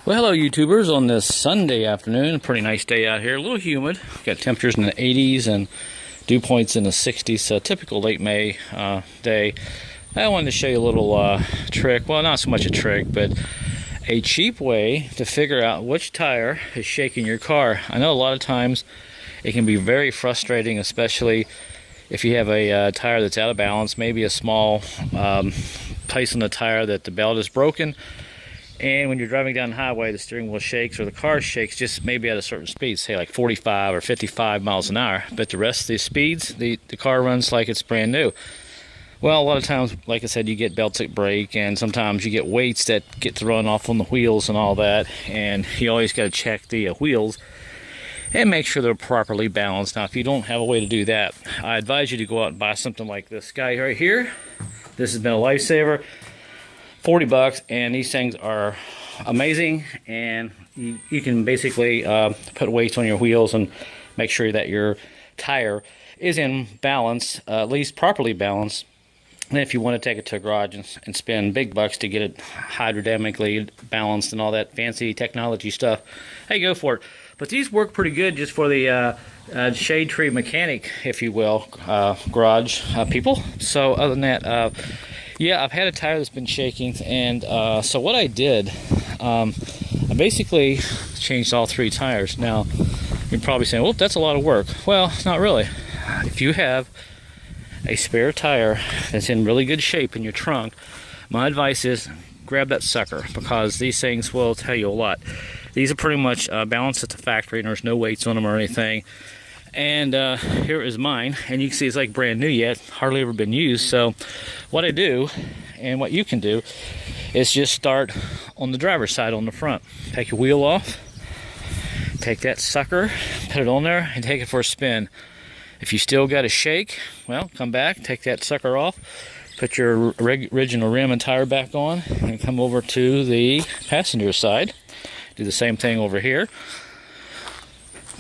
Well, hello YouTubers on this Sunday afternoon. Pretty nice day out here. A little humid. Got temperatures in the 80s and dew points in the 60s. So typical late May day. I wanted to show you a little trick. Well, not so much a trick, but a cheap way to figure out which tire is shaking your car. I know a lot of times it can be very frustrating, especially if you have a tire that's out of balance, maybe a small place on the tire that the belt is broken. And when you're driving down the highway, the steering wheel shakes or the car shakes just maybe at a certain speed, say like 45 or 55 miles an hour. But the rest of the speeds, the car runs like it's brand new. Well, a lot of times, like I said, you get belts that break, and sometimes you get weights that get thrown off on the wheels and all that. And you always got to check the wheels and make sure they're properly balanced. Now, if you don't have a way to do that, I advise you to go out and buy something like this guy right here. This has been a lifesaver. 40 bucks, and these things are amazing, and you can basically put weights on your wheels and make sure that your tire is in balance, at least properly balanced. And if you want to take it to a garage and spend big bucks to get it hydrodynamically balanced and all that fancy technology stuff, hey, go for it. But these work pretty good just for the shade tree mechanic, if you will, garage people. So other than that, yeah, I've had a tire that's been shaking, and so what I did, I basically changed all three tires. Now, you're probably saying, well, that's a lot of work. Well, not really. If you have a spare tire that's in really good shape in your trunk, my advice is grab that sucker, because these things will tell you a lot. These are pretty much balanced at the factory, and there's no weights on them or anything. And here is mine, and you can see it's like brand new yet, hardly ever been used. So what I do, and what you can do, is just start on the driver's side on the front. Take your wheel off, take that sucker, put it on there, and take it for a spin. If you still got a shake, well, come back, take that sucker off, put your original rim and tire back on, and come over to the passenger side. Do the same thing over here.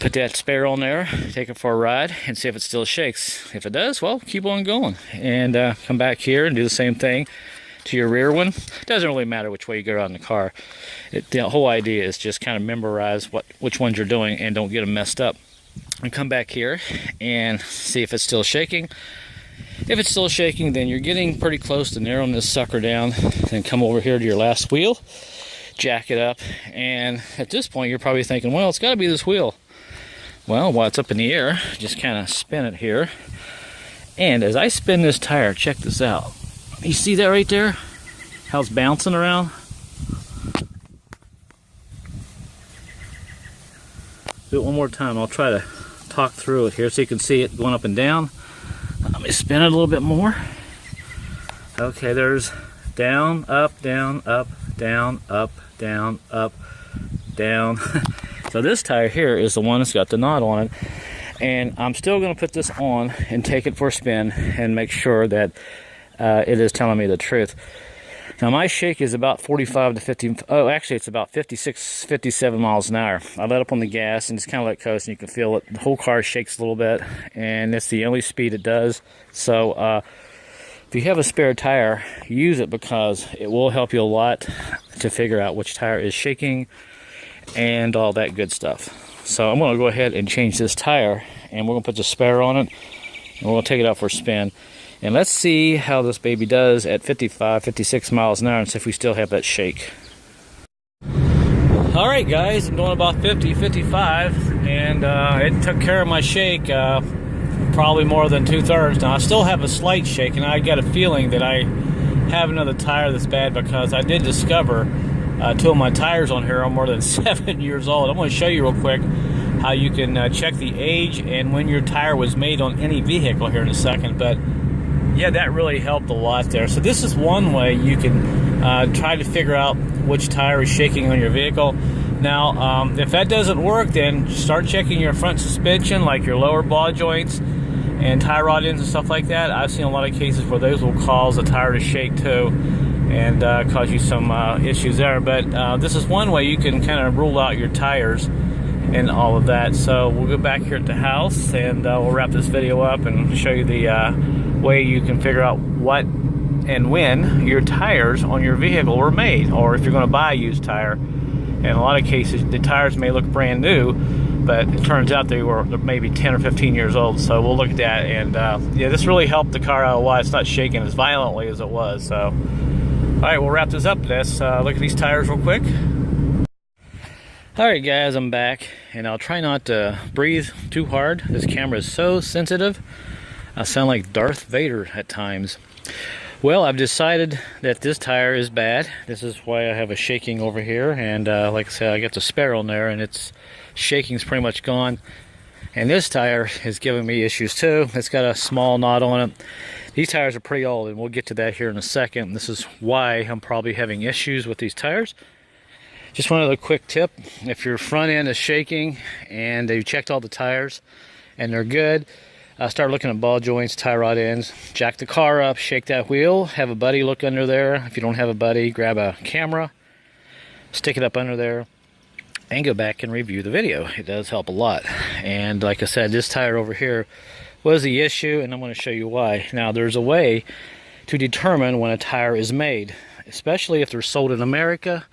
Put that spare on there, take it for a ride, and see if it still shakes. If it does, well, keep on going. And come back here and do the same thing to your rear one. It doesn't really matter which way you go around the car. The whole idea is just kind of memorize which ones you're doing and don't get them messed up. And come back here and see if it's still shaking. If it's still shaking, then you're getting pretty close to narrowing this sucker down. Then come over here to your last wheel, jack it up, and at this point you're probably thinking, well, it's got to be this wheel. Well, while it's up in the air, just kind of spin it here. And as I spin this tire, check this out. You see that right there? How it's bouncing around? Do it one more time. I'll try to talk through it here so you can see it going up and down. Let me spin it a little bit more. Okay, there's down, up, down, up, down, up, down, up, down. So this tire here is the one that's got the knot on it, and I'm still going to put this on and take it for a spin and make sure that it is telling me the truth. Now my shake is about 45 to 50, oh actually it's about 56, 57 miles an hour. I let up on the gas and just kind of let it coast, and you can feel it. The whole car shakes a little bit, and that's the only speed it does. So if you have a spare tire, use it, because it will help you a lot to figure out which tire is shaking and all that good stuff. So I'm going to go ahead and change this tire, and we're going to put the spare on it, and we're going to take it out for a spin. And let's see how this baby does at 55, 56 miles an hour, and see if we still have that shake. Alright guys, I'm doing about 50, 55, and it took care of my shake, probably more than 2/3. Now I still have a slight shake, and I got a feeling that I have another tire that's bad, because I did discover two of my tires on here are more than 7 years old. I'm going to show you real quick how you can check the age and when your tire was made on any vehicle here in a second. But yeah, that really helped a lot there. So this is one way you can try to figure out which tire is shaking on your vehicle. Now, if that doesn't work, then start checking your front suspension, like your lower ball joints and tie rod ends and stuff like that. I've seen a lot of cases where those will cause the tire to shake too, and cause you some issues there. But this is one way you can kind of rule out your tires and all of that. So we'll go back here at the house, and we'll wrap this video up and show you the way you can figure out what and when your tires on your vehicle were made, or if you're going to buy a used tire, In a lot of cases, the tires may look brand new, but it turns out they were maybe 10 or 15 years old. So we'll look at that, and yeah, this really helped the car out a lot. It's not shaking as violently as it was. So, all right, we'll wrap this up. Let's look at these tires real quick. All right, guys, I'm back, and I'll try not to breathe too hard. This camera is so sensitive. I sound like Darth Vader at times. Well, I've decided that this tire is bad. This is why I have a shaking over here, and like I said, I got the spare on there, and its shaking's pretty much gone. And this tire is giving me issues too. It's got a small knot on it. These tires are pretty old, and we'll get to that here in a second. This is why I'm probably having issues with these tires. Just one other quick tip: if your front end is shaking and you checked all the tires and they're good, start looking at ball joints, tie rod ends, jack the car up, shake that wheel, have a buddy look under there. If you don't have a buddy, grab a camera, stick it up under there, and go back and review the video. It does help a lot. And like I said, this tire over here was the issue, and I'm going to show you why. Now, there's a way to determine when a tire is made, especially if they're sold in America.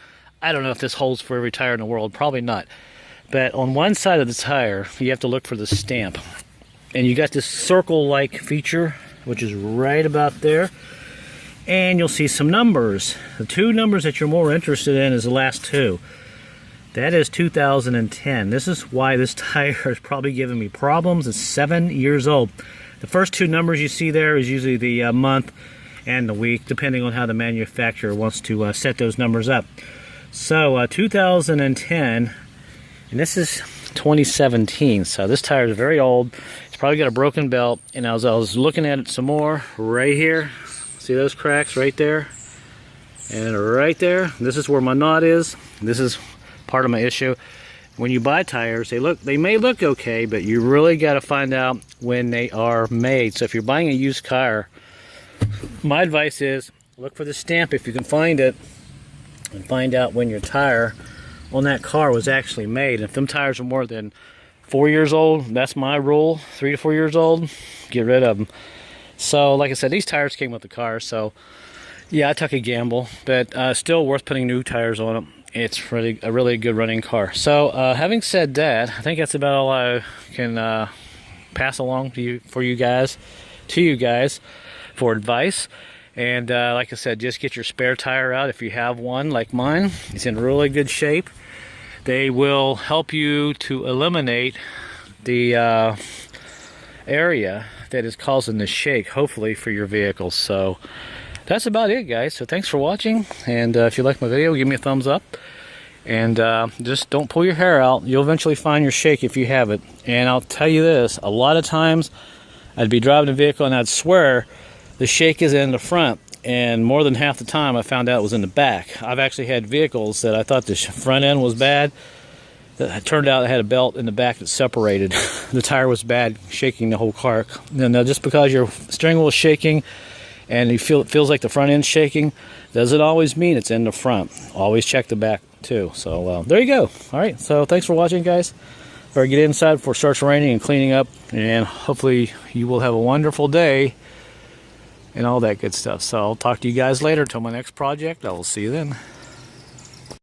I don't know if this holds for every tire in the world, probably not. But on one side of the tire, you have to look for the stamp. And you got this circle-like feature, which is right about there. And you'll see some numbers. The two numbers that you're more interested in is the last two. That is 2010. This is why this tire is probably giving me problems. It's 7 years old. The first two numbers you see there is usually the month and the week, depending on how the manufacturer wants to set those numbers up. So 2010, and this is 2017, so this tire is very old. It's probably got a broken belt. And as I was looking at it some more, right here, see those cracks right there, and right there, this is where my knot is. This is part of my issue. When you buy tires, they may look okay, but you really got to find out when they are made. So if you're buying a used car, my advice is look for the stamp if you can find it, and find out when your tire on that car was actually made. If them tires are more than 4 years old, that's my rule, 3 to 4 years old, get rid of them. So like I said, these tires came with the car, so yeah, I took a gamble, but still worth putting new tires on them. It's really a really good running car. So having said that, I think that's about all I can pass along to you guys for advice. And like I said, just get your spare tire out if you have one like mine. It's in really good shape. They will help you to eliminate the area that is causing the shake, hopefully, for your vehicle. So that's about it, guys. So thanks for watching, and if you like my video, give me a thumbs up. And just don't pull your hair out. You'll eventually find your shake if you have it. And I'll tell you this, a lot of times I'd be driving a vehicle and I'd swear the shake is in the front, and more than half the time I found out it was in the back. I've actually had vehicles that I thought the front end was bad. It turned out it had a belt in the back that separated. The tire was bad, shaking the whole car. And just because your steering wheel is shaking and you feel it feels like the front end's shaking, doesn't always mean it's in the front. Always check the back too. So there you go. All right, so thanks for watching, guys. Better get inside before it starts raining and cleaning up, and hopefully you will have a wonderful day and all that good stuff. So I'll talk to you guys later. Until my next project, I will see you then.